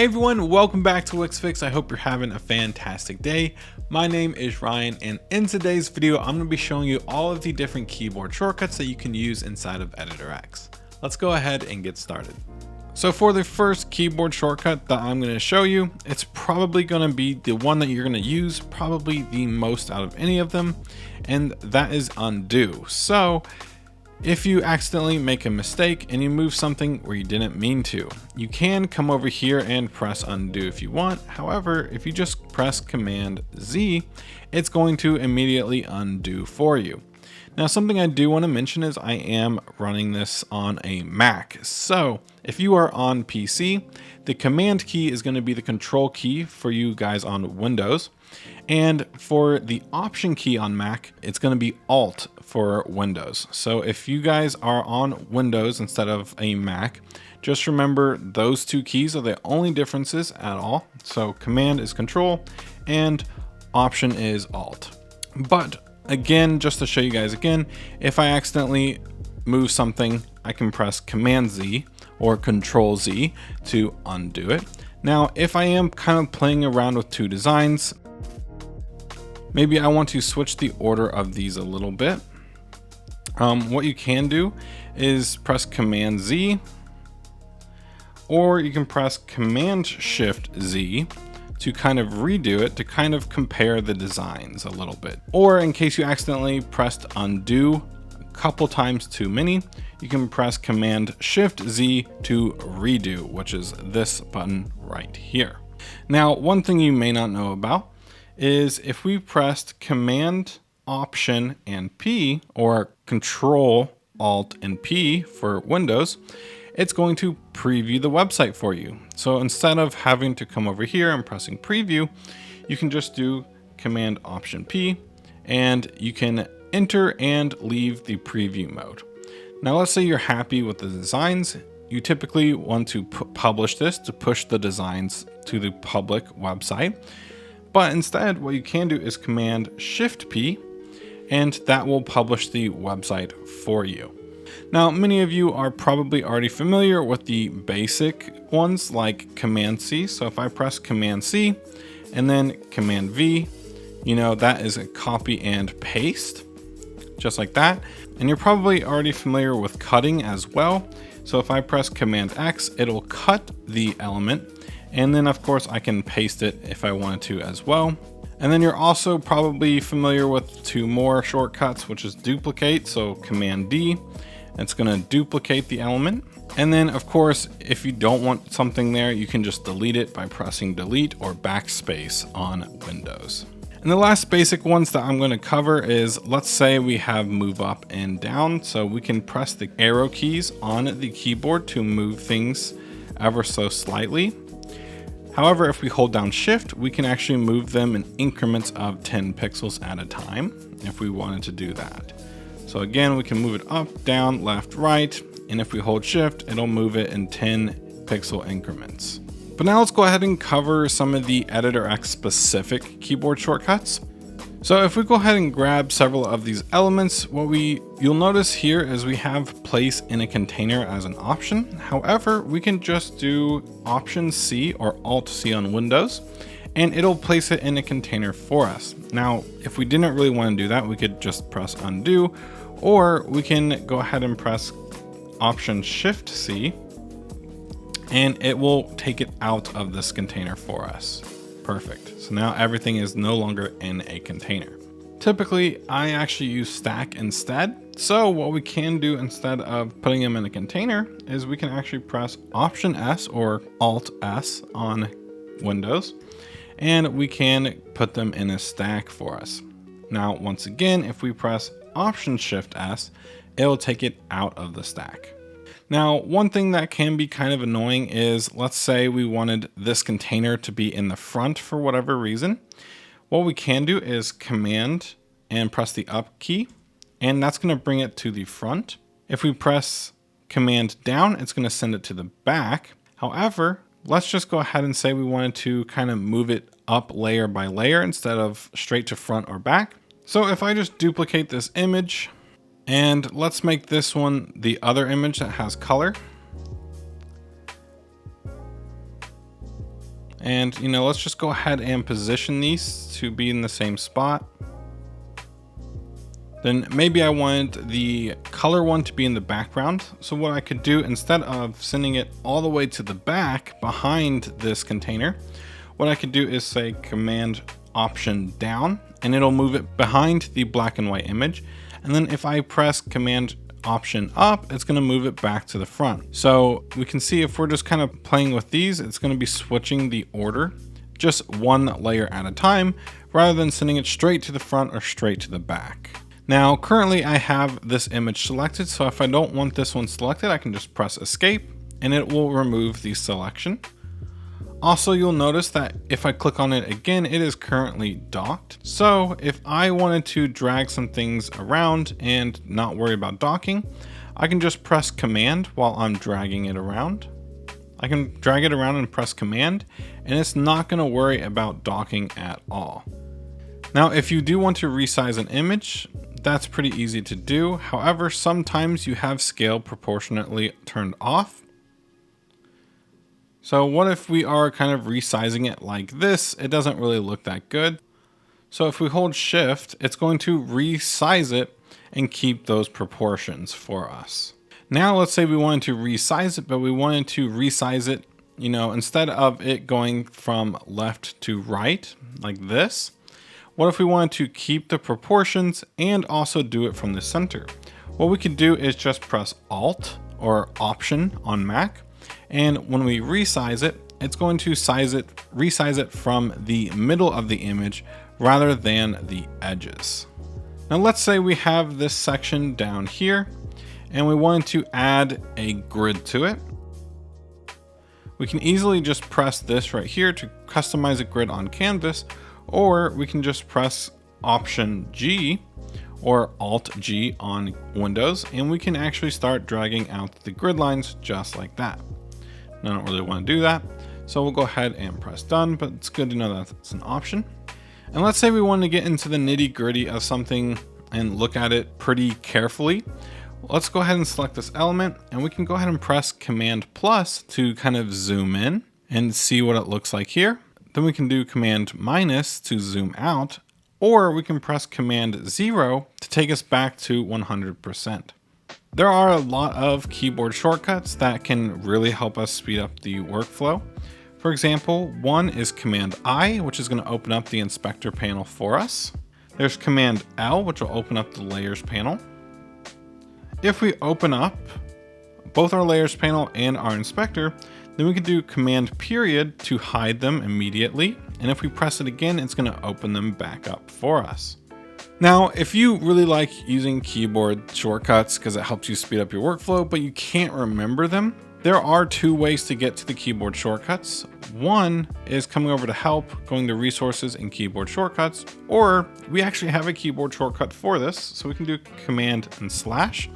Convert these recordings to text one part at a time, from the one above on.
Hey everyone, welcome back to Wixfix. I hope you're having a fantastic day. My name is Ryan, and in today's video, I'm going to be showing you all of the different keyboard shortcuts that you can use inside of Editor X. Let's go ahead and get started. So for the first keyboard shortcut that I'm going to show you, it's probably going to be the one that you're going to use probably the most out of any of them, and that is undo. So if you accidentally make a mistake and you move something where you didn't mean to, you can come over here and press undo if you want. However, if you just press Command Z, it's going to immediately undo for you. Now, something I do want to mention is I am running this on a Mac. So if you are on PC, the Command key is going to be the control key for you guys on Windows. And for the Option key on Mac, it's going to be Alt for Windows. So if you guys are on Windows instead of a Mac, just remember those two keys are the only differences at all. So Command is Control and Option is Alt. But again, just to show you guys again, if I accidentally move something, I can press Command Z or Control Z to undo it. Now, if I am kind of playing around with two designs, maybe I want to switch the order of these a little bit. What you can do is press Command Z, or you can press Command Shift Z to kind of redo it to kind of compare the designs a little bit. Or in case you accidentally pressed undo a couple times too many, you can press Command Shift Z to redo, which is this button right here. Now, one thing you may not know about is if we pressed Command, Option, and P, or Control, Alt, and P for Windows, it's going to preview the website for you. So instead of having to come over here and pressing preview, you can just do Command, Option, P, and you can enter and leave the preview mode. Now, let's say you're happy with the designs. You typically want to publish this to push the designs to the public website. But instead, what you can do is Command Shift P, and that will publish the website for you. Now, many of you are probably already familiar with the basic ones like Command C. So if I press Command C and then Command V, you know, that is a copy and paste, just like that. And you're probably already familiar with cutting as well. So if I press Command X, it'll cut the element. And then of course I can paste it if I wanted to as well. And then you're also probably familiar with two more shortcuts, which is duplicate. So Command D, it's gonna duplicate the element. And then of course, if you don't want something there, you can just delete it by pressing delete or backspace on Windows. And the last basic ones that I'm going to cover is, let's say we have move up and down. So we can press the arrow keys on the keyboard to move things ever so slightly. However, if we hold down Shift, we can actually move them in increments of 10 pixels at a time if we wanted to do that. So again, we can move it up, down, left, right. And if we hold Shift, it'll move it in 10 pixel increments. But now let's go ahead and cover some of the Editor X specific keyboard shortcuts. So if we go ahead and grab several of these elements, what you'll notice here is we have place in a container as an option. However, we can just do Option C or Alt C on Windows, and it'll place it in a container for us. Now, if we didn't really want to do that, we could just press undo, or we can go ahead and press Option Shift C, and it will take it out of this container for us. Perfect. So now everything is no longer in a container. Typically, I actually use Stack instead. So what we can do instead of putting them in a container is we can actually press Option S or Alt S on Windows, and we can put them in a stack for us. Now, once again, if we press Option Shift S, it'll take it out of the stack. Now, one thing that can be kind of annoying is, let's say we wanted this container to be in the front for whatever reason. What we can do is Command and press the up key, and that's going to bring it to the front. If we press Command down, it's going to send it to the back. However, let's just go ahead and say we wanted to kind of move it up layer by layer instead of straight to front or back. So if I just duplicate this image, and let's make this one the other image that has color. And let's just go ahead and position these to be in the same spot. Then maybe I want the color one to be in the background. So what I could do, instead of sending it all the way to the back behind this container, what I could do is say Command Option down, and it'll move it behind the black and white image. And then if I press Command Option up, it's going to move it back to the front. So we can see if we're just kind of playing with these, it's going to be switching the order just one layer at a time, rather than sending it straight to the front or straight to the back. Now, currently I have this image selected, so if I don't want this one selected, I can just press Escape and it will remove the selection. Also, you'll notice that if I click on it again, it is currently docked. So if I wanted to drag some things around and not worry about docking, I can just press Command while I'm dragging it around. I can drag it around and press Command, and it's not going to worry about docking at all. Now, if you do want to resize an image, that's pretty easy to do. However, sometimes you have scale proportionately turned off. So what if we are kind of resizing it like this? It doesn't really look that good. So if we hold Shift, it's going to resize it and keep those proportions for us. Now let's say we wanted to resize it, but we wanted to resize it, instead of it going from left to right like this. What if we wanted to keep the proportions and also do it from the center? What we could do is just press Alt or Option on Mac. And when we resize it, it's going to resize it from the middle of the image rather than the edges. Now let's say we have this section down here and we wanted to add a grid to it. We can easily just press this right here to customize a grid on canvas, or we can just press Option G or Alt G on Windows, and we can actually start dragging out the grid lines just like that. I don't really want to do that, so we'll go ahead and press done, but it's good to know that it's an option. And let's say we want to get into the nitty gritty of something and look at it pretty carefully. Let's go ahead and select this element, and we can go ahead and press Command plus to kind of zoom in and see what it looks like here. Then we can do Command minus to zoom out, or we can press Command 0 to take us back to 100%. There are a lot of keyboard shortcuts that can really help us speed up the workflow. For example, one is Command I, which is going to open up the inspector panel for us. There's Command L, which will open up the layers panel. If we open up both our layers panel and our inspector, then we can do Command period to hide them immediately. And if we press it again, it's going to open them back up for us. Now, if you really like using keyboard shortcuts because it helps you speed up your workflow, but you can't remember them, there are two ways to get to the keyboard shortcuts. One is coming over to Help, going to Resources and Keyboard Shortcuts, or we actually have a keyboard shortcut for this, so we can do Command and Slash,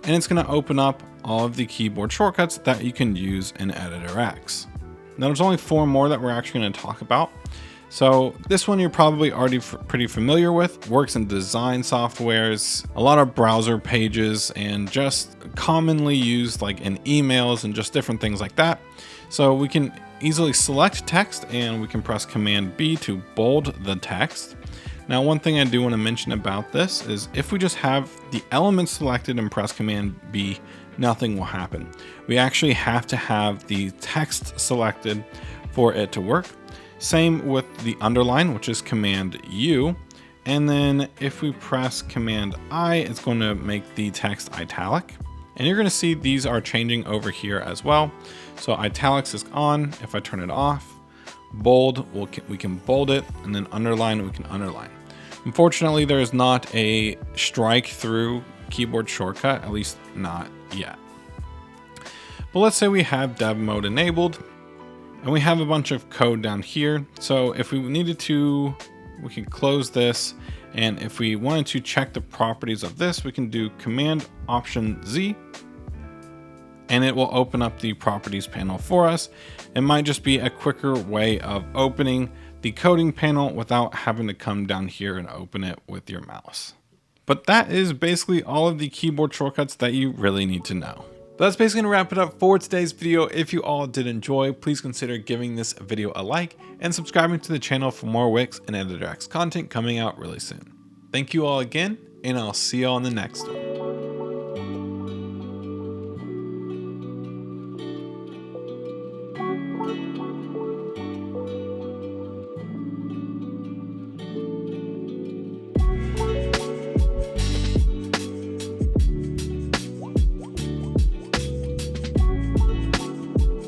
and it's going to open up all of the keyboard shortcuts that you can use in Editor X. Now, there's only 4 more that we're actually going to talk about. So this one you're probably already pretty familiar with. Works in design softwares, a lot of browser pages, and just commonly used like in emails and just different things like that. So we can easily select text and we can press Command B to bold the text. Now, one thing I do want to mention about this is if we just have the element selected and press Command B, nothing will happen. We actually have to have the text selected for it to work. Same with the underline, which is Command U. And then if we press Command I, it's going to make the text italic. And you're going to see these are changing over here as well. So italics is on. If I turn it off, bold, we can bold it, and then underline, we can underline. Unfortunately, there is not a strike through keyboard shortcut, at least not yet. But let's say we have dev mode enabled. And we have a bunch of code down here. So if we needed to, we can close this. And if we wanted to check the properties of this, we can do Command Option Z. And it will open up the properties panel for us. It might just be a quicker way of opening the coding panel without having to come down here and open it with your mouse. But that is basically all of the keyboard shortcuts that you really need to know. But that's basically gonna wrap it up for today's video. If you all did enjoy, please consider giving this video a like and subscribing to the channel for more Wix and Editor X content coming out really soon. Thank you all again, and I'll see you all in the next one.